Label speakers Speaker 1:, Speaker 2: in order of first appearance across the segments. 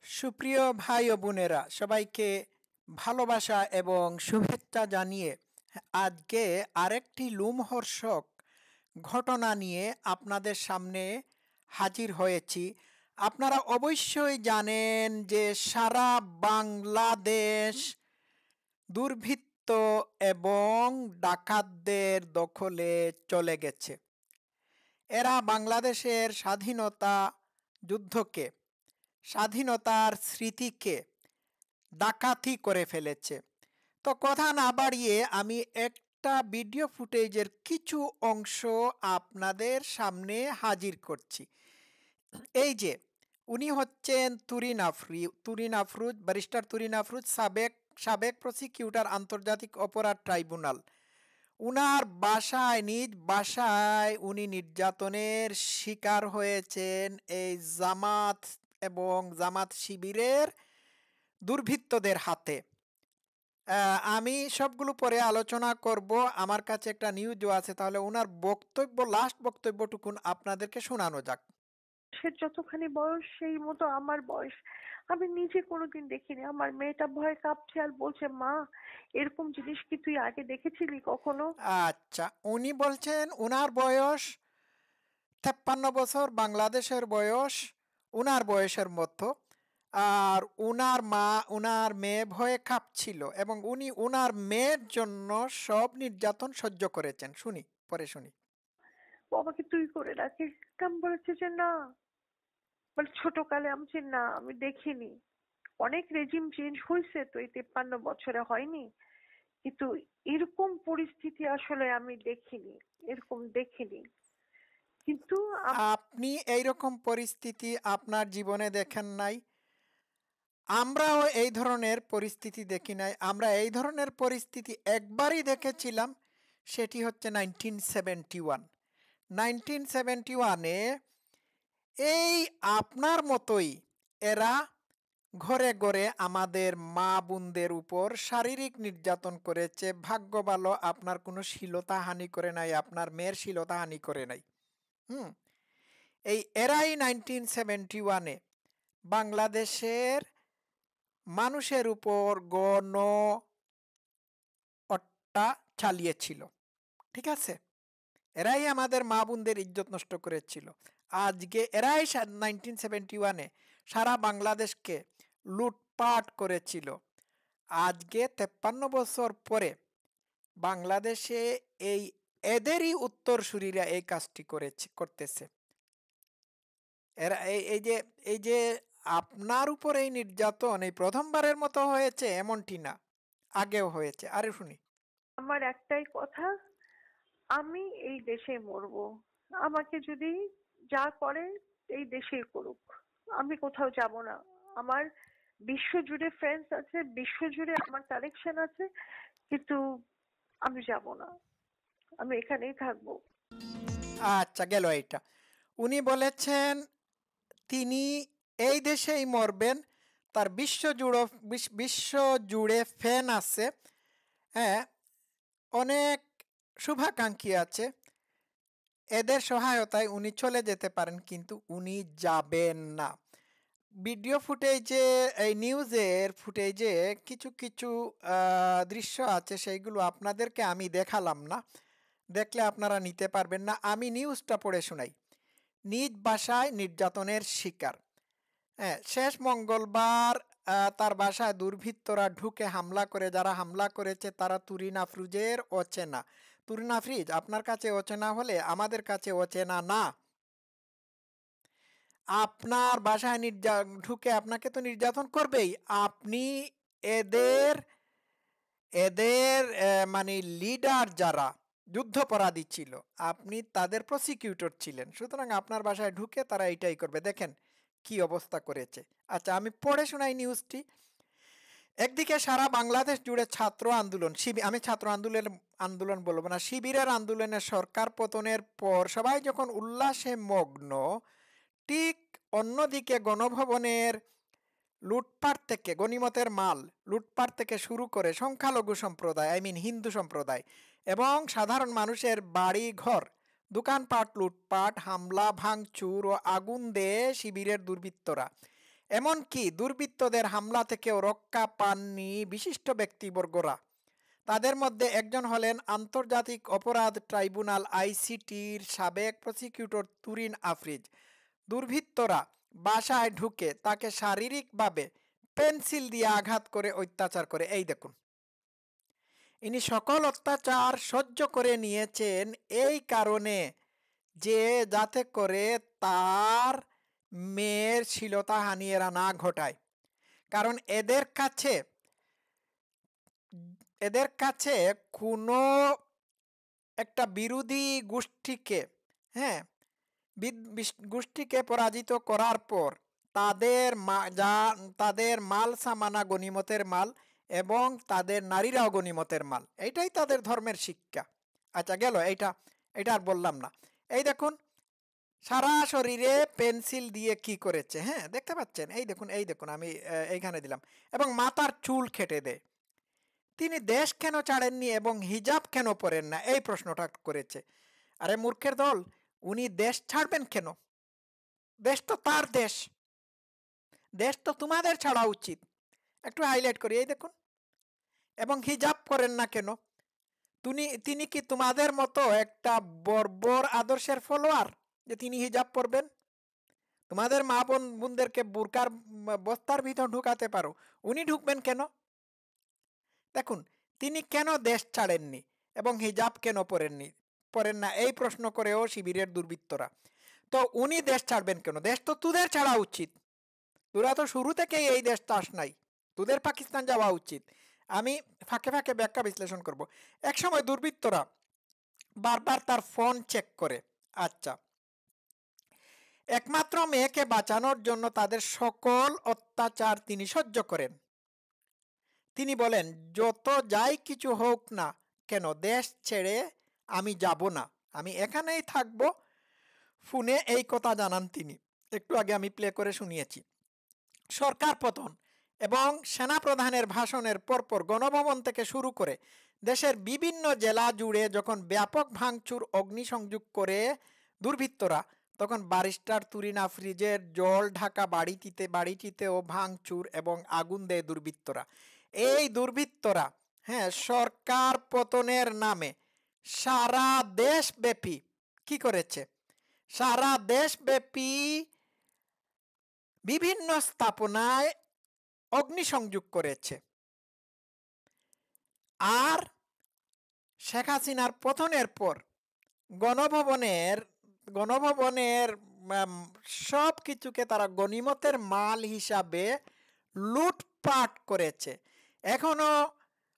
Speaker 1: সুপ্রিয় ভাই ও বোনেরা, সবাইকে ভালোবাসা এবং শুভেচ্ছা জানিয়ে আজকে আরেকটি লোমহর্ষক ঘটনা নিয়ে আপনাদের সামনে হাজির হয়েছি। আপনারা অবশ্যই জানেন যে সারা বাংলাদেশ দুর্বৃত্ত এবং ডাকাতদের দখলে চলে গেছে। এরা বাংলাদেশের স্বাধীনতা যুদ্ধকে, স্বাধীনতার স্মৃতিকে ডাকাতি করে ফেলেছে। তো কথা না বাড়িয়ে আমি একটা ভিডিও ফুটেজের কিছু অংশ আপনাদের সামনে হাজির করছি। এই যে উনি হচ্ছেন তুরিন আফরুজ, ব্যারিস্টার তুরিন আফরুজ, সাবেক সাবেক প্রসিকিউটর, আন্তর্জাতিক অপরাধ ট্রাইব্যুনাল। উনার বাসায়, নিজ বাসায় উনি নির্যাতনের শিকার হয়েছেন এই জামাত এবং জামাত শিবিরের দুর্বৃত্তদের হাতে। আমি সবগুলো পরে আলোচনা করব। আমার কাছে একটা নিউজও আছে, তাহলে ওনার বক্তব্য, লাস্ট বক্তব্যটুকুন আপনাদেরকে শোনানো যাক।
Speaker 2: সে যতখানি বয়স সেই মতো আমার বয়স। আমি নিজে কোনোদিন দেখিনি। আমার মেয়েটা ভয়ে কাঁপছে আর বলছে, মা এরকম জিনিস কি তুই আগে দেখেছিলি কখনো?
Speaker 1: আচ্ছা, উনি বলছেন উনার বয়স 53 বছর, বাংলাদেশের বয়স উনার বয়সের মতো। আর উনার মা, উনার মেয়ে ভয়ে কাঁপছিল এবং উনি উনার মেয়ের জন্য সব নির্যাতন সহ্য করেছেন। শুনি, পরে শুনি।
Speaker 2: বাবাকে তুই করে রাখে। কেমন বলেছে যে না, মানে ছোটকালে আমি বলছি, না আমি দেখিনি। অনেক রেজিম চেঞ্জ হয়েছে তো, এই 53 বছরে হয়নি, কিন্তু এরকম পরিস্থিতি আসলে আমি দেখিনি, এরকম দেখিনি। কিন্তু
Speaker 1: আপনি এইরকম পরিস্থিতি আপনার জীবনে দেখেন নাই, আমরাও এই ধরনের পরিস্থিতি দেখি নাই। আমরা এই ধরনের পরিস্থিতি একবারই দেখেছিলাম, সেটি হচ্ছে 1971। 1971-এ এই আপনার মতোই এরা ঘরে ঘরে আমাদের মা বোনদের উপর শারীরিক নির্যাতন করেছে। ভাগ্য ভালো আপনার কোনো শ্লীলতা হানি করে নাই, আপনার মেয়ের শ্লীলতা হানি করে নাই। হুম এই এরাই 1971-এ বাংলাদেশের মানুষের উপর গণ হত্যা চালিয়েছিল। ঠিক আছে, এরাই আমাদের মা বোনদের ইজ্জত নষ্ট করেছিল। আজকে এরাই 1971-এ সারা বাংলাদেশকে লুটপাট করেছিল। আজকে 53 বছর পরে বাংলাদেশে এই এদেরই উত্তরসূরিরা এই কাজটি করতেছে। এরা এই যে আপনার উপর এই নির্যাতন এই প্রথমবারের মতো হয়েছে এমনটি না, আগেও হয়েছে। আরে শুনি।
Speaker 2: আমার একটাই কথা, আমি এই দেশে মরবো। আমাকে যদি যা করে এই দেশেই করুক, আমি কোথাও যাব না। আমার বিশ্ব জুড়ে ফ্রেন্ডস আছে, বিশ্ব জুড়ে আমার কানেকশন আছে, কিন্তু আমি যাব না, আমি এখানেই থাকবো।
Speaker 1: আচ্ছা, গেল এইটা। উনি বলেছেন তিনি এই দেশেই মরবেন। তার বিশ্ব জুড়ে ফ্যান আছে। হ্যাঁ, অনেক শুভাকাঙ্ক্ষী আছে। এদের সহায়তায় উনি চলে যেতে পারেন, কিন্তু উনি যাবেন না। ভিডিও ফুটেজে, এই নিউজের ফুটেজে কিছু কিছু দৃশ্য আছে, সেইগুলো আপনাদেরকে আমি দেখালাম না, দেখলে আপনারা নিতে পারবেন না। আমি নিউজটা পড়ে শোনাই। নিজ বাসায় নির্যাতনের শিকার। হ্যাঁ, শেষ মঙ্গলবার তার বাসায় দুর্বৃত্তরা ঢুকে হামলা করে, যারা হামলা করেছে তারা তুরিন আফরুজের অচেনা। তুরিন আফরিজ আপনার কাছে অচেনা হলে আমাদের কাছে অচেনা না। আপনার বাসায় ঢুকে আপনাকে তো নির্যাতন করবেই। আপনি এদের এদের মানে লিডার যারা যুদ্ধাপরাধী ছিল, আপনি তাদের প্রসিকিউটর ছিলেন, সুতরাং আপনার বাসায় ঢুকে তারা এইটাই করবে। দেখেন কি অবস্থা করেছে। আচ্ছা, আমি পড়ে শোনাই নিউজটি। একদিকে সারা বাংলাদেশ জুড়ে ছাত্র আন্দোলন, আমি ছাত্র আন্দোলন বলবো না, শিবিরের আন্দোলনে সরকার পতনের পর সবাই যখন উল্লাসে মগ্ন, ঠিক অন্যদিকে গণভবনের লুটপাট থেকে, গনিমতের মাল লুটপাট থেকে শুরু করে সংখ্যালঘু সম্প্রদায়, হিন্দু সম্প্রদায় এবং সাধারণ মানুষের বাড়ি ঘর, দোকানপাট লুটপাট, হামলা ভাঙচুর ও আগুন দেয় শিবিরের দুর্বৃত্তরা। এমনকি দুর্বৃত্তদের হামলা থেকেও রক্ষা পাননি বিশিষ্ট ব্যক্তিবর্গরা। তাদের মধ্যে একজন হলেন আন্তর্জাতিক অপরাধ ট্রাইব্যুনাল আইসিটির সাবেক প্রসিকিউটর তুরিন আফরিজ। দুর্বৃত্তরা বাসায় ঢুকে তাকে শারীরিকভাবে পেন্সিল দিয়ে আঘাত করে অত্যাচার করে। এই দেখুন, ইনি সকল অত্যাচার সহ্য করে নিয়েছেন এই কারণে যে যাতে করে তার মেয়ের শ্লীলতাহানি এরা না ঘটায়। কারণ এদের কাছে কোনো একটা বিরোধী গোষ্ঠীকে, হ্যাঁ, গোষ্ঠীকে পরাজিত করার পর তাদের মাল সামানা গনিমতের মাল এবং তাদের নারীরাও গনিমতের মাল, এইটাই তাদের ধর্মের শিক্ষা। আচ্ছা, গেল এটা আর বললাম না। এই দেখুন, সারা শরীরে পেন্সিল দিয়ে কি করেছে, হ্যাঁ, দেখতে পাচ্ছেন? এই দেখুন আমি এইখানে দিলাম। এবং মাথার চুল কেটে দেয়। তিনি দেশ কেন ছাড়েননি এবং হিজাব কেন পরেন না, এই প্রশ্নটা করেছে। আরে মূর্খের দল, উনি দেশ ছাড়বেন কেন? দেশ তো তার দেশ, দেশ তো তোমাদের ছাড়া উচিত। একটু হাইলাইট করি, এই দেখুন। এবং হিজাব করেন না কেন? তিনি কি তোমাদের মতো একটা বর্বর আদর্শের ফলোয়ার যে তিনি হিজাব পরবেন? তোমাদের মা বোনদেরকে বুরকার বস্তার ভিতর ঢুকাতে পারো, উনি ঢুকবেন কেন? দেখুন, তিনি কেন দেশ ছাড়েননি এবং হিজাব কেন পরেন না, এই প্রশ্ন করেও শিবিরের দুর্বৃত্তরা। তো উনি দেশ ছাড়বেন কেন? দেশ তো তোদের ছাড়া উচিত। তোরা তো শুরু থেকেই এই দেশ চাস নাই, তোদের পাকিস্তান যাওয়া উচিত। আমি ফাঁকে ফাঁকে ব্যাখ্যা বিশ্লেষণ করব। একসময় দুর্বৃত্তরা বারবার তার ফোন চেক করে। আচ্ছা, একমাত্র মেয়েকে বাঁচানোর জন্য তাদের সকল অত্যাচার তিনি সহ্য করেন। তিনি বলেন, যত যাই কিছু হোক না কেন দেশ ছেড়ে আমি যাব না, আমি এখানেই থাকবো। ফোনে এই কথা জানান তিনি। একটু আগে আমি প্লে করে শুনিয়েছি। সরকার পতন এবং সেনাপ্রধানের ভাষণের পরপর গণভবন থেকে শুরু করে দেশের বিভিন্ন জেলা জুড়ে যখন ব্যাপক ভাঙচুর অগ্নিসংযোগ করে দুর্বৃত্তরা, তখন ব্যারিস্টার তুরিন আফরিজের জল ঢাকা বাড়িটিতেও ভাঙচুর এবং আগুন দেয় দুর্বৃত্তরা। এই দুর্বৃত্তরা, হ্যাঁ, সরকার পতনের নামে সারা দেশব্যাপী কি করেছে? সারা দেশব্যাপী বিভিন্ন স্থাপনায় অগ্নিসংযোগ করেছে। আর শেখ হাসিনার পতনের পর গণভবনের সব কিছুকে তারা গনিমতের মাল হিসাবে লুটপাট করেছে। এখনো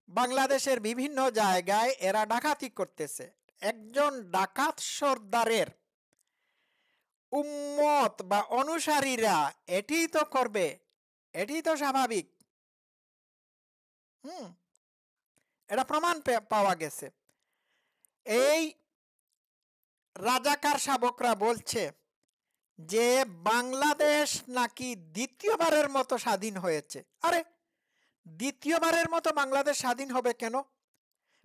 Speaker 1: বাংলাদেশের বিভিন্ন জায়গায় এরা ডাকাতি করতেছে। একজন ডাকাত সর্দারের উম্মত বা অনুসারীরা এটি তো করবে, এটি তো স্বাভাবিক। এটা প্রমাণ পাওয়া গেছে। এই রাজাকার শাবকরা বলছে যে বাংলাদেশ নাকি দ্বিতীয়বারের মতো স্বাধীন হয়েছে। আরে, দ্বিতীয়বারের মতো বাংলাদেশ স্বাধীন হবে কেন?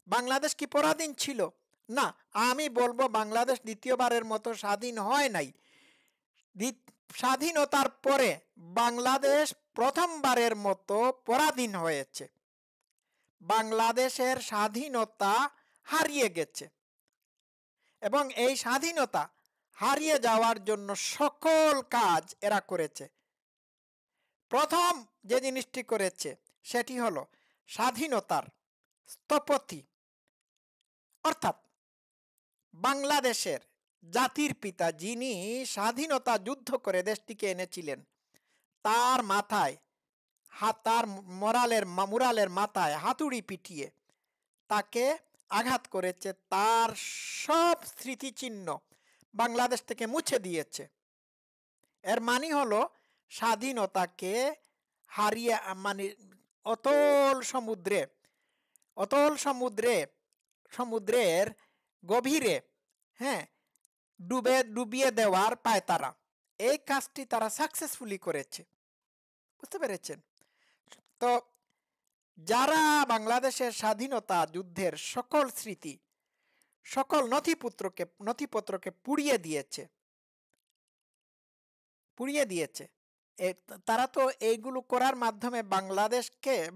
Speaker 1: বাংলাদেশ কি পরাধীন ছিল? না, আমি বলবো বাংলাদেশ দ্বিতীয়বারের মতো স্বাধীন হয় নাই। স্বাধীনতার পরে বাংলাদেশ প্রথমবারের মতো পরাধীন হয়েছে। বাংলাদেশের স্বাধীনতা হারিয়ে গেছে এবং এই স্বাধীনতা হারিয়ে যাওয়ার জন্য সকল কাজ এরা করেছে। প্রথম যে জিনিসটি করেছে সেটি হলো স্বাধীনতার স্থপতি, অর্থাৎ বাংলাদেশের জাতির পিতা, যিনি স্বাধীনতা যুদ্ধ করে দেশটিকে এনেছিলেন, তার মাথায় তার মুরালের মাথায় হাতুড়ি পিটিয়ে তাকে আঘাত করেছে। তার সব স্মৃতিচিহ্ন বাংলাদেশ থেকে মুছে দিয়েছে। এর মানে হলো স্বাধীনতাকে হারিয়ে, মানে সমুদ্রের গভীরে, হ্যাঁ, ডুবিয়ে দেওয়ার পায়তারা। এই কাজটি তারা সাকসেসফুলি করেছে। বুঝতে পেরেছেন? তো যারা বাংলাদেশের স্বাধীনতা যুদ্ধের সকল স্মৃতি, সকল নথিপত্রকে পুড়িয়ে দিয়েছে, তারা তো এইগুলো করার মাধ্যমে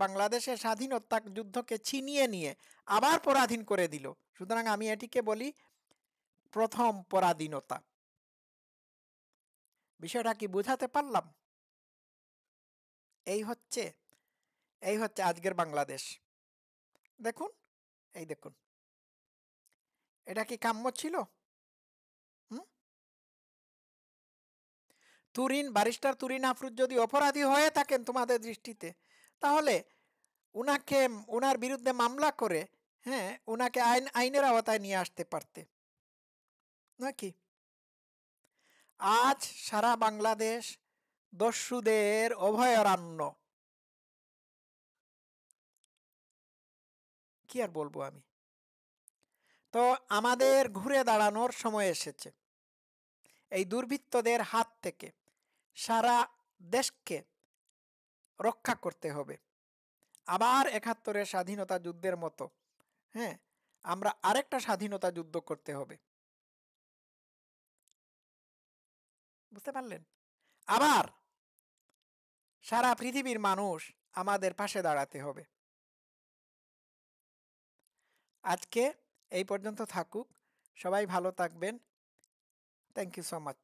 Speaker 1: বাংলাদেশের স্বাধীনতা যুদ্ধকে ছিনিয়ে নিয়ে আবার পরাধীন করে দিল। সুতরাং আমি এটিকে বলি প্রথম পরাধীনতা। বিষয়টা কি বুঝাতে পারলাম? এই হচ্ছে আজকের বাংলাদেশ। দেখুন, এই দেখুন, এটা কি কাম্য ছিল? হুম? ব্যারিস্টার তুরিন আফরোজ যদি অপরাধী হয়ে থাকেন তোমাদের দৃষ্টিতে, তাহলে উনার বিরুদ্ধে মামলা করে, হ্যাঁ, উনাকে আইনের আওতায় নিয়ে আসতে পারতে নাকি? আজ সারা বাংলাদেশ দস্যুদের অভয়ারণ্য। কি আর বলবো আমি। তো আমাদের ঘুরে দাঁড়ানোর সময় এসেছে। এই দুর্বৃত্তদের হাত থেকে সারা দেশকে রক্ষা করতে হবে। আবার ৭১-এর স্বাধীনতা যুদ্ধের মতো, হ্যাঁ, আমরা আরেকটা স্বাধীনতা যুদ্ধ করতে হবে। বুঝতে পারলেন? আবার সারা পৃথিবীর মানুষ আমাদের পাশে দাঁড়াতে হবে। আজকে এই পর্যন্ত থাকুক। সবাই ভালো থাকবেন। Thank you so much.